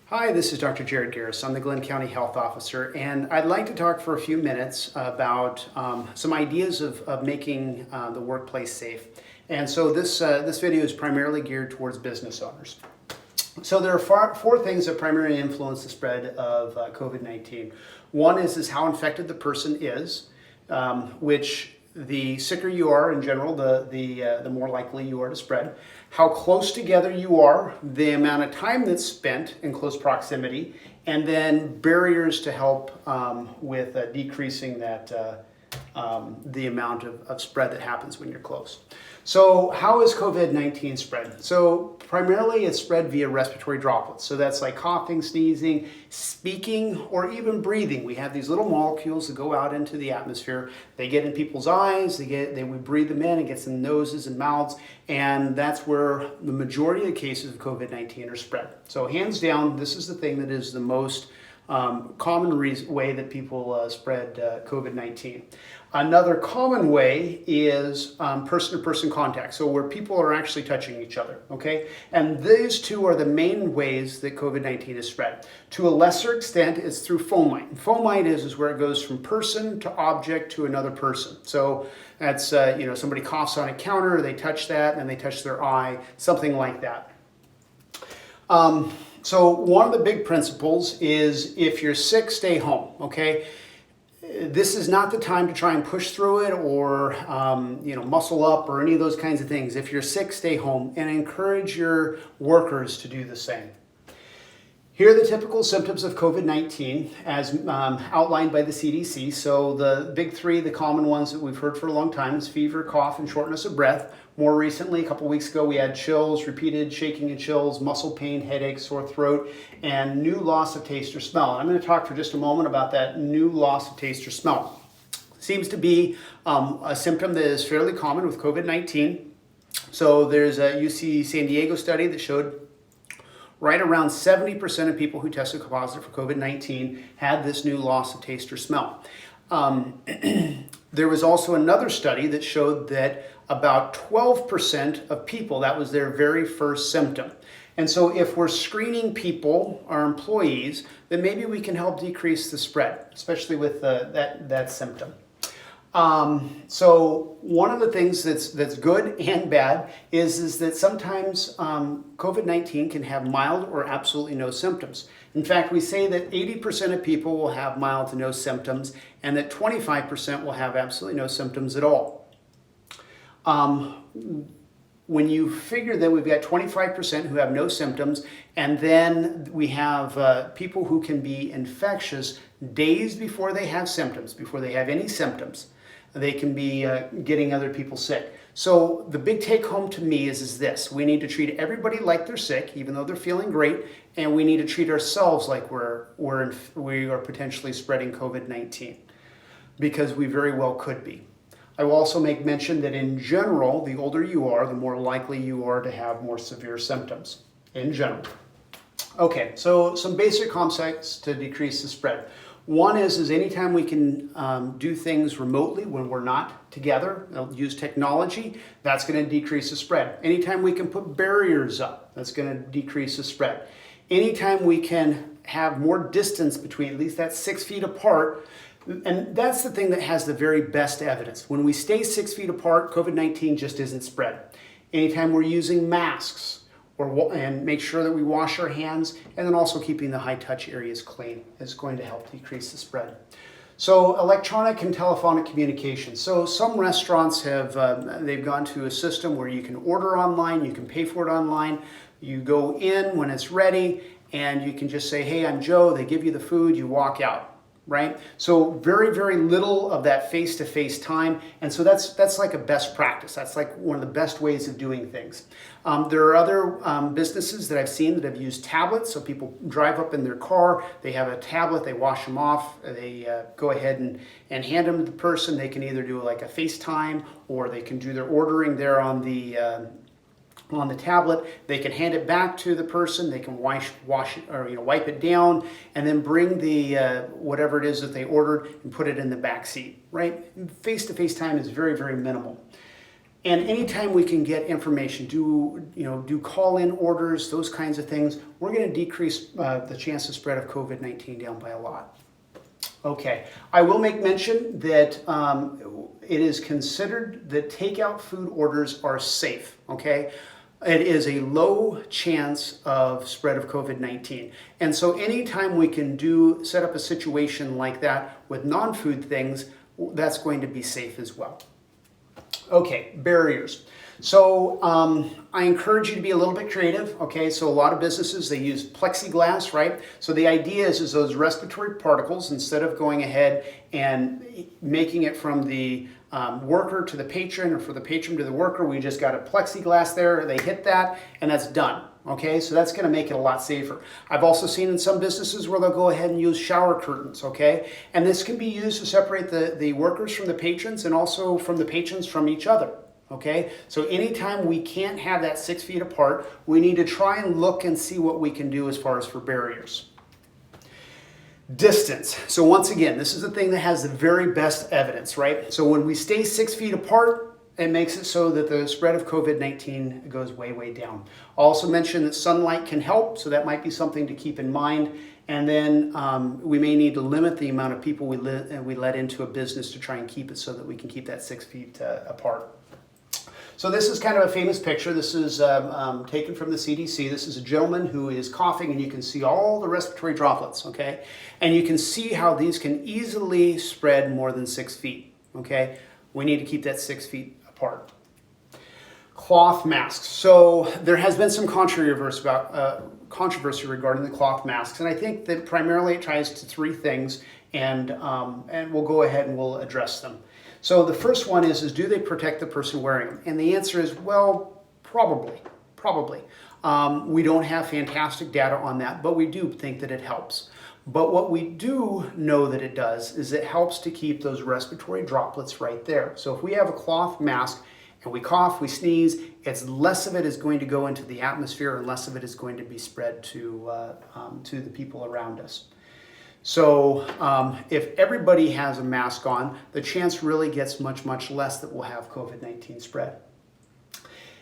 Hi, this is Dr. Jared Garris. I'm the Glenn County Health Officer, and I'd like to talk for a few minutes about some ideas of making the workplace safe. And so this video is primarily geared towards business owners. So there are four things that primarily influence the spread of COVID-19. One is how infected the person is, which the sicker you are in general, the more likely you are to spread. How close together you are, the amount of time that's spent in close proximity, and then barriers to help with decreasing that the amount of spread that happens when you're close. So how is COVID-19 spread? So primarily it's spread via respiratory droplets. So that's like coughing, sneezing, speaking, or even breathing. We have these little molecules that go out into the atmosphere. They get in people's eyes, we breathe them in, it gets in noses and mouths, and that's where the majority of cases of COVID-19 are spread. So hands down, this is the thing that is the most common way that people spread COVID-19. Another common way is person-to-person contact, so where people are actually touching each other, okay? And these two are the main ways that COVID-19 is spread. To a lesser extent, it's through fomite. Fomite is where it goes from person to object to another person. So that's, somebody coughs on a counter, they touch that, and they touch their eye, something like that. So one of the big principles is if you're sick, stay home, okay? This is not the time to try and push through it or, muscle up or any of those kinds of things. If you're sick, stay home, and encourage your workers to do the same. Here are the typical symptoms of COVID-19 as outlined by the CDC. So the big three, the common ones that we've heard for a long time is fever, cough, and shortness of breath. More recently, a couple weeks ago, we had chills, repeated shaking and chills, muscle pain, headache, sore throat, and new loss of taste or smell. And I'm going to talk for just a moment about that new loss of taste or smell. Seems to be a symptom that is fairly common with COVID-19. So there's a UC San Diego study that showed right around 70% of people who tested positive for COVID-19 had this new loss of taste or smell. There was also another study that showed that about 12% of people, that was their very first symptom. And so if we're screening people, our employees, then maybe we can help decrease the spread, especially with that symptom. So one of the things that's good and bad is that sometimes COVID-19 can have mild or absolutely no symptoms. In fact, we say that 80% of people will have mild to no symptoms and that 25% will have absolutely no symptoms at all. When you figure that we've got 25% who have no symptoms, and then we have people who can be infectious days before they have symptoms, before they have any symptoms, they can be getting other people sick. So the big take home to me is this: we need to treat everybody like they're sick, even though they're feeling great, and we need to treat ourselves like we are potentially spreading COVID-19, because we very well could be. I will also make mention that in general, the older you are, the more likely you are to have more severe symptoms, in general. Okay, so some basic concepts to decrease the spread. One is anytime we can do things remotely when we're not together, use technology, that's going to decrease the spread. Anytime we can put barriers up, that's going to decrease the spread. Anytime we can have more distance between, at least that's 6 feet apart, and that's the thing that has the very best evidence. When we stay 6 feet apart, COVID-19 just isn't spread. Anytime we're using masks, and make sure that we wash our hands, and then also keeping the high touch areas clean is going to help decrease the spread. So electronic and telephonic communication. So some restaurants they've gone to a system where you can order online, you can pay for it online, you go in when it's ready, and you can just say, hey, I'm Joe, they give you the food, you walk out. Right? So very, very little of that face-to-face time. And so that's like a best practice. That's like one of the best ways of doing things. There are other businesses that I've seen that have used tablets. So people drive up in their car, they have a tablet, they wash them off, they go ahead and hand them to the person. They can either do like a FaceTime, or they can do their ordering there on the tablet. They can hand it back to the person. They can wash it, or wipe it down, and then bring the whatever it is that they ordered and put it in the back seat. Right? Face-to-face time is very, very minimal. And anytime we can get information, do call-in orders, those kinds of things, we're going to decrease the chance of spread of COVID-19 down by a lot. Okay, I will make mention that it is considered that takeout food orders are safe, okay? It is a low chance of spread of COVID-19. And so anytime we can set up a situation like that with non-food things, that's going to be safe as well. Okay, barriers. So I encourage you to be a little bit creative, okay? So a lot of businesses, they use plexiglass, right? So the idea is those respiratory particles, instead of going ahead and making it from the worker to the patron, or for the patron to the worker, we just got a plexiglass there, they hit that, and that's done. Okay, so that's going to make it a lot safer. I've also seen in some businesses where they'll go ahead and use shower curtains, okay? And this can be used to separate the workers from the patrons, and also from the patrons from each other, okay? So anytime we can't have that 6 feet apart, we need to try and look and see what we can do as far as for barriers. Distance. So once again, this is the thing that has the very best evidence, right? So when we stay 6 feet apart, it makes it so that the spread of COVID-19 goes way, way down. I'll also mention that sunlight can help, so that might be something to keep in mind. And then we may need to limit the amount of people we let into a business to try and keep it so that we can keep that 6 feet apart. So this is kind of a famous picture. This is taken from the CDC. This is a gentleman who is coughing, and you can see all the respiratory droplets, okay? And you can see how these can easily spread more than 6 feet, okay? We need to keep that 6 feet apart. Cloth masks. So there has been some controversy regarding the cloth masks, and I think that primarily it ties to three things, and we'll go ahead and we'll address them. So the first one is do they protect the person wearing them? And the answer is, well, probably. We don't have fantastic data on that, but we do think that it helps. But what we do know that it does is it helps to keep those respiratory droplets right there. So if we have a cloth mask and we cough, we sneeze, it's less of it is going to go into the atmosphere, and less of it is going to be spread to the people around us. So if everybody has a mask on, the chance really gets much, much less that we'll have COVID-19 spread.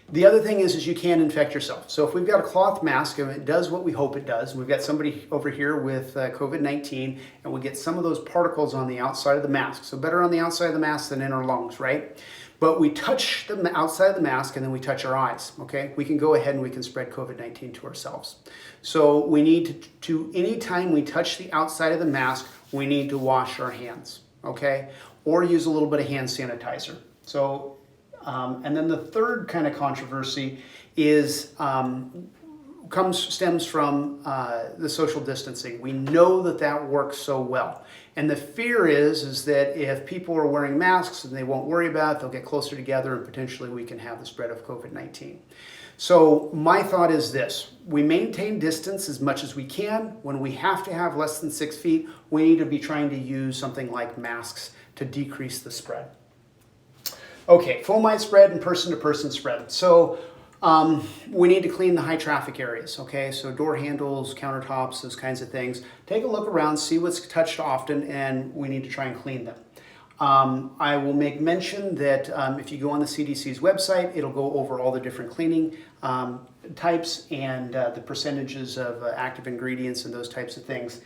The other thing is you can infect yourself. So if we've got a cloth mask and it does what we hope it does, we've got somebody over here with COVID-19, and we get some of those particles on the outside of the mask. So better on the outside of the mask than in our lungs, right? But we touch the outside of the mask, and then we touch our eyes, okay? We can go ahead and we can spread COVID-19 to ourselves. So we need to anytime we touch the outside of the mask, we need to wash our hands, okay? Or use a little bit of hand sanitizer. So and then the third kind of controversy is stems from the social distancing. We know that works so well. And the fear is that if people are wearing masks and they won't worry about it, they'll get closer together, and potentially we can have the spread of COVID-19. So my thought is this: we maintain distance as much as we can. When we have to have less than 6 feet, we need to be trying to use something like masks to decrease the spread. Okay, fomite spread and person-to-person spread. So we need to clean the high traffic areas, okay? So door handles, countertops, those kinds of things. Take a look around, see what's touched often, and we need to try and clean them. I will make mention that if you go on the CDC's website, it'll go over all the different cleaning types and the percentages of active ingredients and those types of things,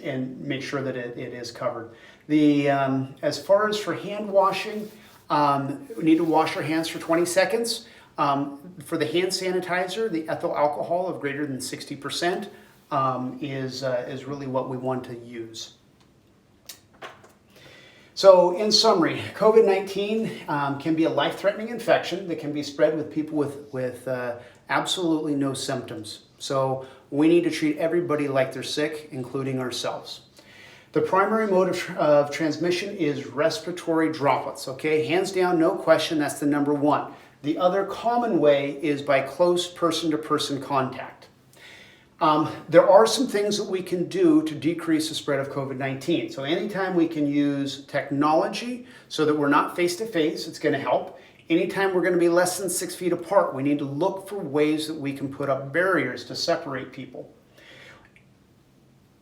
and make sure that it is covered. As far as for hand washing, we need to wash our hands for 20 seconds. For the hand sanitizer, the ethyl alcohol of greater than 60% is really what we want to use. So in summary, COVID-19 can be a life-threatening infection that can be spread with people with absolutely no symptoms. So we need to treat everybody like they're sick, including ourselves. The primary mode of transmission is respiratory droplets, okay? Hands down, no question, that's the number one. The other common way is by close person-to-person contact. There are some things that we can do to decrease the spread of COVID-19. So anytime we can use technology so that we're not face-to-face, it's going to help. Anytime we're going to be less than 6 feet apart, we need to look for ways that we can put up barriers to separate people.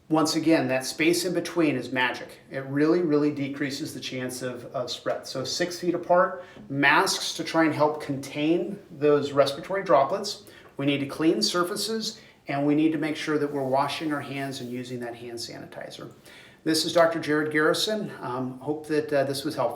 Once again, that space in between is magic. It really, really decreases the chance of spread. So 6 feet apart, masks to try and help contain those respiratory droplets. We need to clean surfaces, and we need to make sure that we're washing our hands and using that hand sanitizer. This is Dr. Jared Garrison. Hope that this was helpful.